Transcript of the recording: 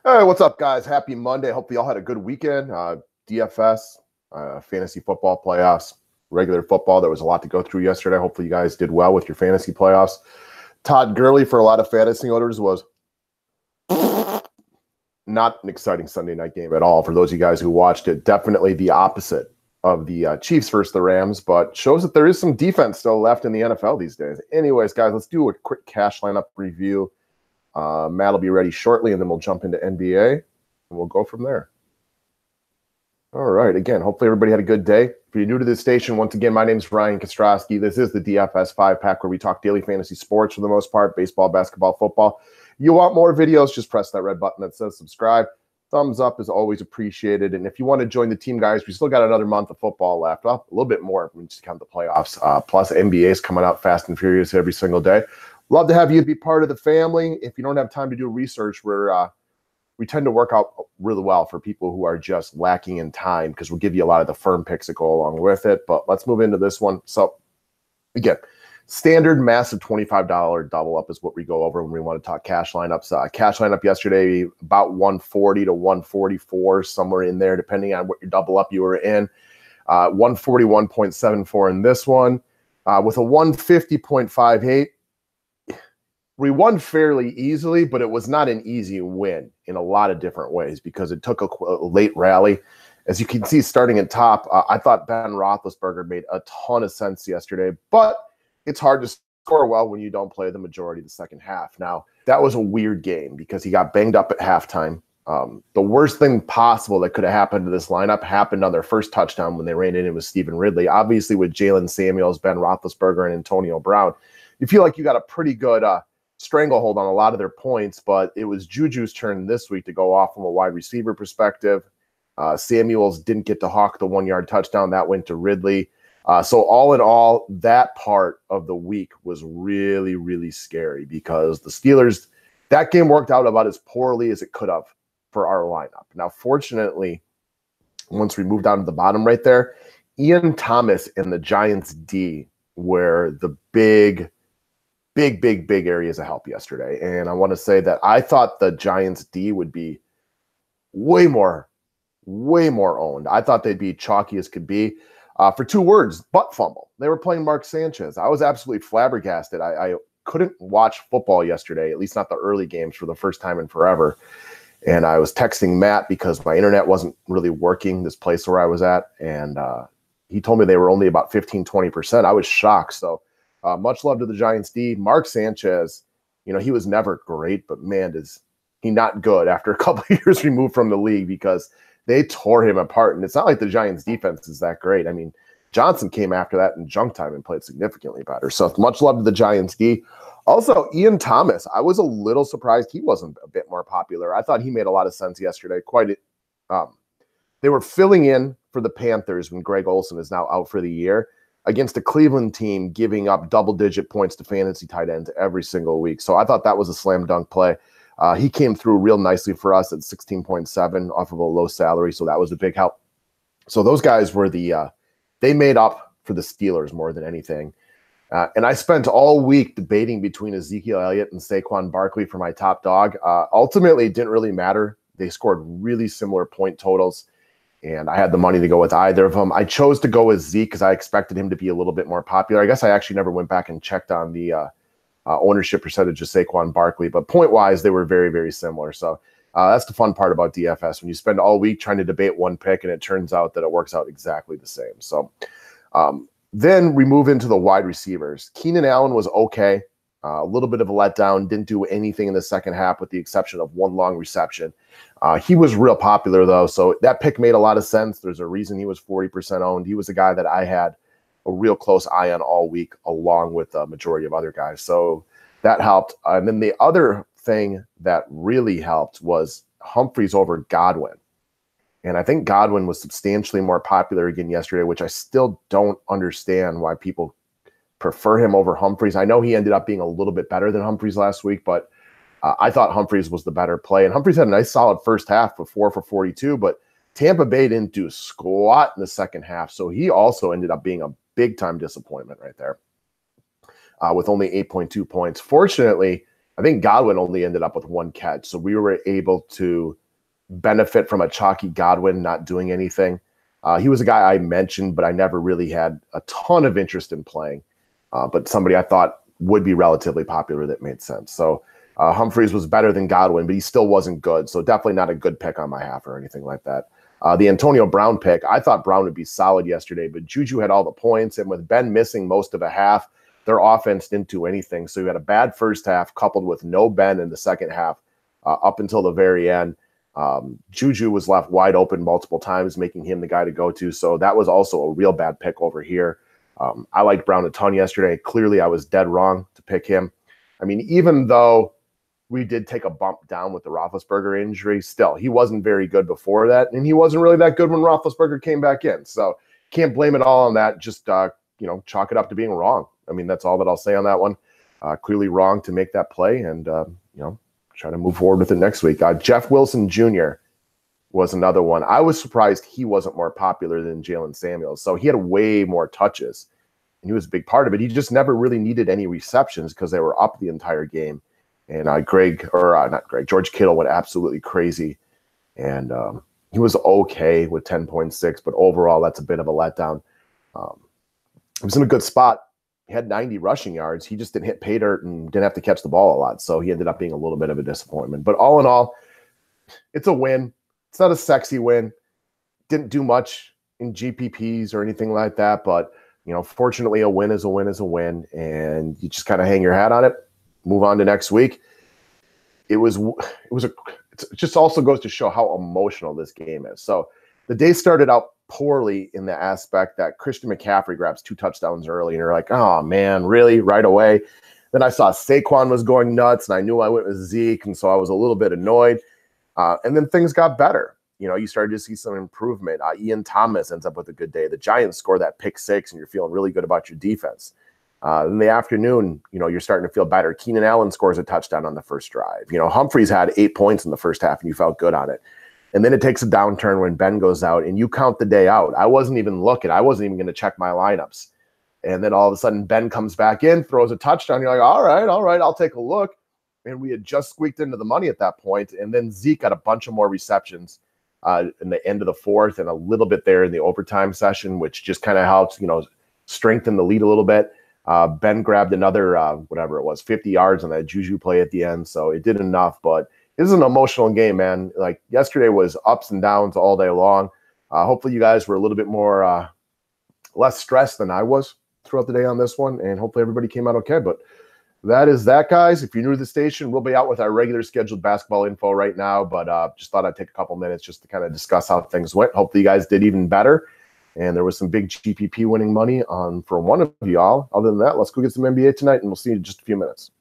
Hey, what's up, guys? Happy Monday. Hopefully, y'all had a good weekend. DFS, fantasy football playoffs, regular football. There was a lot to go through yesterday. Hopefully, you guys did well with your fantasy playoffs. Todd Gurley, for a lot of fantasy owners, was not an exciting Sunday night game at all. For those of you guys who watched it, definitely the opposite of the Chiefs versus the Rams, but shows that there is some defense still left in the NFL these days. Anyways, guys, let's do a quick cash lineup review. Matt will be ready shortly, and then we'll jump into NBA, and we'll go from there. All right. Again, hopefully everybody had a good day. If you're new to this station, once again, my name is Ryan Kostrowski. This is the DFS 5-Pack, where we talk daily fantasy sports for the most part, baseball, basketball, football. You want more videos, just press that red button that says subscribe. Thumbs up is always appreciated. And if you want to join the team, guys, we still got another month of football left. Well, a little bit more when you just count the playoffs. Plus, NBA is coming out fast and furious every single day. Love to have you be part of the family. If you don't have time to do research, we tend to work out really well for people who are just lacking in time, because we'll give you a lot of the firm picks that go along with it. But let's move into this one. So, again, standard massive $25 double up is what we go over when we want to talk cash lineups. Cash lineup yesterday, about 140 to 144, somewhere in there, depending on what your double up you were in. 141.74 in this one, with a 150.58. We won fairly easily, but it was not an easy win in a lot of different ways, because it took a late rally. As you can see, starting at top, I thought Ben Roethlisberger made a ton of sense yesterday, but it's hard to score well when you don't play the majority of the second half. Now, that was a weird game because he got banged up at halftime. The worst thing possible that could have happened to this lineup happened on their first touchdown when they ran in. It was Stephen Ridley. Obviously, with Jalen Samuels, Ben Roethlisberger, and Antonio Brown, you feel like you got a pretty good stranglehold on a lot of their points, but it was Juju's turn this week to go off from a wide receiver perspective. Samuels didn't get to hawk the 1-yard touchdown. That went to Ridley. So all in all, that part of the week was really, really scary, because the Steelers, that game worked out about as poorly as it could have for our lineup. Now, fortunately, once we moved down to the bottom right there, Ian Thomas and the Giants D were the big areas of help yesterday. And I want to say that I thought the Giants D would be way more owned. I thought they'd be chalky as could be. For 2 words, butt fumble. They were playing Mark Sanchez. I was absolutely flabbergasted. I couldn't watch football yesterday, at least not the early games, for the first time in forever. And I was texting Matt because my internet wasn't really working, this place where I was at. And he told me they were only about 15-20%. I was shocked. So much love to the Giants D. Mark Sanchez, he was never great, but man, is he not good after a couple of years removed from the league, because they tore him apart. And it's not like the Giants defense is that great. I mean, Johnson came after that in junk time and played significantly better. So much love to the Giants D. Also, Ian Thomas, I was a little surprised he wasn't a bit more popular. I thought he made a lot of sense yesterday. They were filling in for the Panthers when Greg Olsen is now out for the year, against a Cleveland team giving up double-digit points to fantasy tight ends every single week. So I thought that was a slam dunk play. He came through real nicely for us at 16.7 off of a low salary, so that was a big help. So those guys were they made up for the Steelers more than anything. And I spent all week debating between Ezekiel Elliott and Saquon Barkley for my top dog. Ultimately, it didn't really matter. They scored really similar point totals, and I had the money to go with either of them. I chose to go with Zeke because I expected him to be a little bit more popular. I guess I actually never went back and checked on the ownership percentage of Saquon Barkley, but point-wise, they were very, very similar. So that's the fun part about DFS, when you spend all week trying to debate one pick, and it turns out that it works out exactly the same. So then we move into the wide receivers. Keenan Allen was okay. A little bit of a letdown, didn't do anything in the second half with the exception of one long reception. He was real popular, though, so that pick made a lot of sense. There's a reason he was 40% owned. He was a guy that I had a real close eye on all week, along with the majority of other guys. So that helped. And then the other thing that really helped was Humphries over Godwin. And I think Godwin was substantially more popular again yesterday, which I still don't understand why people prefer him over Humphries. I know he ended up being a little bit better than Humphries last week, but I thought Humphries was the better play. And Humphries had a nice solid first half with 4 for 42, but Tampa Bay didn't do squat in the second half. So he also ended up being a big-time disappointment right there with only 8.2 points. Fortunately, I think Godwin only ended up with 1 catch. So we were able to benefit from a chalky Godwin not doing anything. He was a guy I mentioned, but I never really had a ton of interest in playing. But somebody I thought would be relatively popular that made sense. So Humphreys was better than Godwin, but he still wasn't good. So definitely not a good pick on my half or anything like that. The Antonio Brown pick, I thought Brown would be solid yesterday, but Juju had all the points. And with Ben missing most of a half, their offense didn't do anything. So you had a bad first half coupled with no Ben in the second half up until the very end. Juju was left wide open multiple times, making him the guy to go to. So that was also a real bad pick over here. I liked Brown a ton yesterday. Clearly, I was dead wrong to pick him. I mean, even though we did take a bump down with the Roethlisberger injury, still, he wasn't very good before that, and he wasn't really that good when Roethlisberger came back in. So can't blame it all on that. Just, chalk it up to being wrong. I mean, that's all that I'll say on that one. Clearly wrong to make that play, and, try to move forward with it next week. Jeff Wilson Jr. was another one. I was surprised he wasn't more popular than Jalen Samuels. So he had way more touches, and he was a big part of it. He just never really needed any receptions because they were up the entire game. And George Kittle went absolutely crazy. And he was okay with 10.6, but overall, that's a bit of a letdown. He was in a good spot. He had 90 rushing yards. He just didn't hit pay dirt and didn't have to catch the ball a lot. So he ended up being a little bit of a disappointment. But all in all, it's a win. It's not a sexy win. Didn't do much in GPPs or anything like that. But, fortunately, a win is a win is a win. And you just kind of hang your hat on it, move on to next week. It just also goes to show how emotional this game is. So the day started out poorly in the aspect that Christian McCaffrey grabs 2 touchdowns early, and you're like, oh man, really? Right away. Then I saw Saquon was going nuts, and I knew I went with Zeke, and so I was a little bit annoyed. And then things got better. You started to see some improvement. Ian Thomas ends up with a good day. The Giants score that pick 6, and you're feeling really good about your defense. In the afternoon, you're starting to feel better. Keenan Allen scores a touchdown on the first drive. Humphreys had 8 points in the first half, and you felt good on it. And then it takes a downturn when Ben goes out, and you count the day out. I wasn't even looking. I wasn't even going to check my lineups. And then all of a sudden, Ben comes back in, throws a touchdown. You're like, all right, I'll take a look. And we had just squeaked into the money at that point. And then Zeke got a bunch of more receptions in the end of the fourth and a little bit there in the overtime session, which just kind of helps, strengthen the lead a little bit. Ben grabbed another, 50 yards on that Juju play at the end. So it did enough, but this is an emotional game, man. Like yesterday was ups and downs all day long. Hopefully you guys were a little bit more less stressed than I was throughout the day on this one, and hopefully everybody came out okay. But that is that, guys. If you're new to the station, we'll be out with our regular scheduled basketball info right now, but just thought I'd take a couple minutes just to kind of discuss how things went. Hopefully you guys did even better, and there was some big GPP winning money for one of y'all. Other than that, let's go get some NBA tonight, and we'll see you in just a few minutes.